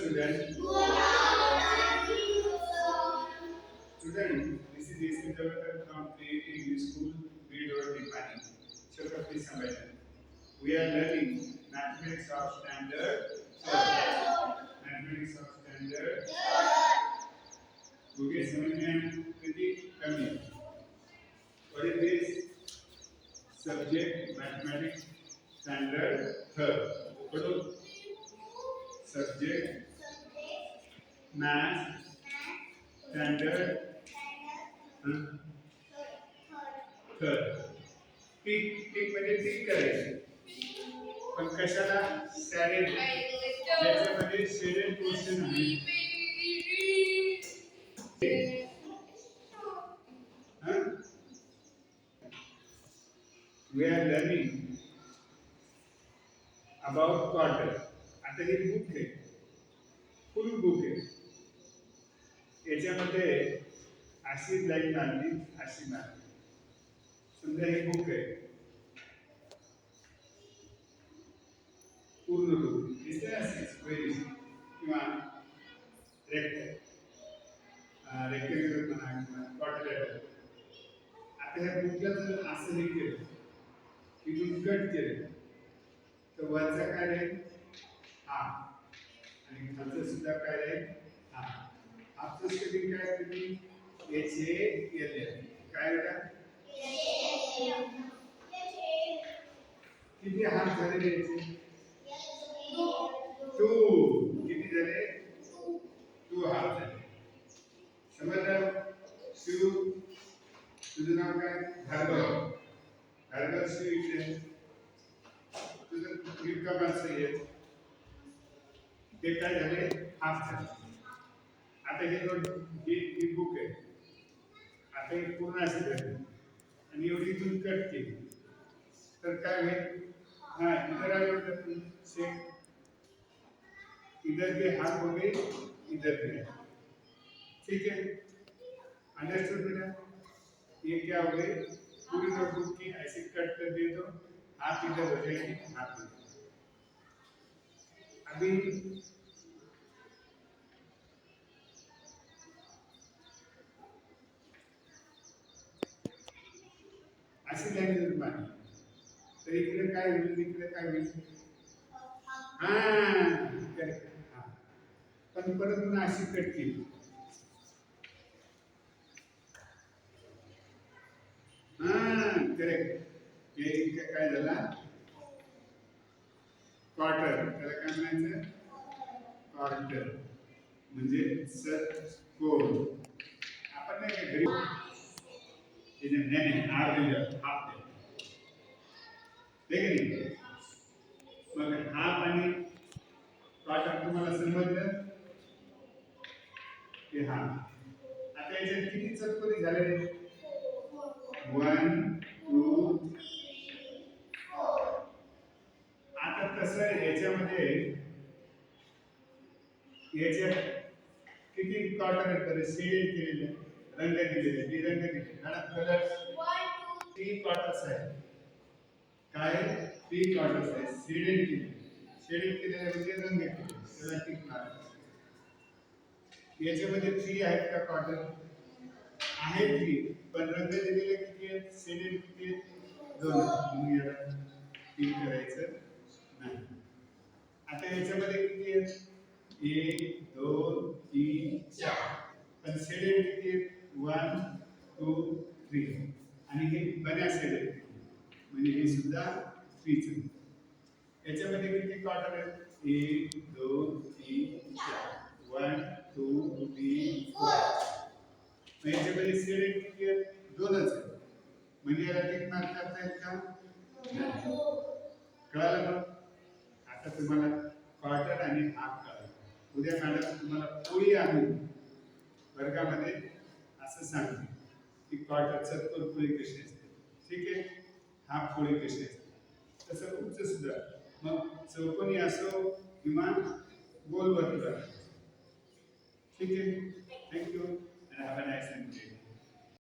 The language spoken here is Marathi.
student. Student, this is AC Developer from Creative English School, Video Depani. Shukapti Sambayan. We are learning mathematics of standard. Mathematics of standard. Okay, समझ में pretty कमी. What is this? Subject mathematics standard third. What subject math standard third. Tick म्हणजे टिक करायची. पण कशाला सॅडेड ज्याच्यामध्ये शेडेड पोर्शन आहे. We are learning about quarter. आता ही बुक आहे, फुल बुक आहे. याच्यामध्ये अशी लाईन मारली, अशी मारली. समजा ही बुक आहे, पूर्ण बुक दिसते अशी स्क्वेअर किंवा रेक्टेंगुलर म्हणा किंवा क्वाड्रिलेटरल. आता ह्या बुकला जर असं हे केलं, इथून कट केलं, तर वरचा काय राहील हा, आणि खालचं सुद्धा काय राहील हा. हाफचं स्पेलिंग काय तुम्ही HALL काय बेटा? किती हाफ झाले याचे? 2. किती झाले? 2 हाफ झाले. समजलं? शिव, तुझं नाव काय? भार्गव. भार्गव शिव इकडे. तुझं नीलकमलचं आहे. ते काय झाले? हाफ झाले. आता हे ही बुक आहे. आता हे पूर्ण अशी झाली आणि एवढी इथून कट केली तर काय होईल? हाँ इधर आ जाओ से इधर के हाथ हो गए, इधर के. ठीक है, अंडरस्टूड बेटा? ये क्या हो गए? पूरी नोटबुक की ऐसे कट कर दे तो हाथ इधर हो जाएगी, हाथ इधर. अभी अशी लाईन जर मारली तर इकडे काय होईल, इकडे काय होईल? करेक्ट. पण परत पुन्हा अशी कट केली. करेक्ट. हे इकडे काय झाला? क्वार्टर. त्याला काय म्हणायचं? क्वार्टर म्हणजे षटकोन. आपण नाही घरी नाही हाफ दिलं, हाफ दिलं. नाही मग हाफ आणि क्वार्टर तुम्हाला समजलं की हाफ. आता याच्यात किती चतकोनी झाले? 1 2 3 4. आता कसं याच्यामध्ये याच्यात किती क्वार्टर आहेत? तर शेड केलेले, रंग दिलेले, रंग दिलेले. कलर 3 क्वार्टर्स आहेत. काय 3 क्वार्टर्स आहेत. शेडेड केलेले म्हणजे रंग केलेले, त्याला टिक मारायचं. याच्यामध्ये 3 आहेत का क्वार्टर? आहेत 3, पण रंग दिलेले किती आहेत? शेडेड किती आहेत? 2. म्हणून याला टिक करायचं नाही. आता याच्यामध्ये किती आहेत? 1 2 3 4. पण शेडेड किती आहेत? 1 2 3. आणि हे बन्या शेडेड म्हणजे हे सुद्धा 3. याच्यामध्ये किती क्वार्टर आहेत? 1 2 3 4. 1 2 3 4. याच्यामध्ये शेडेड किती आहेत? 2च आहेत. म्हणजे याला टिक मार्क करता येईल का? कळालं ना? आता तुम्हाला क्वार्टर आणि हाफ कळालं. उद्या मॅडम तुम्हाला पोळी आणून वर्गामध्ये असं सांगते की क्वार्टर चतकोर पोळी कशी असते. ठीक आहे, हाफ पोळी कशी असते. तसं उच्च सुद्धा मग चौकोनी असो किंवा गोल वर्तुळ. ठीक आहे, thank you and have a nice day.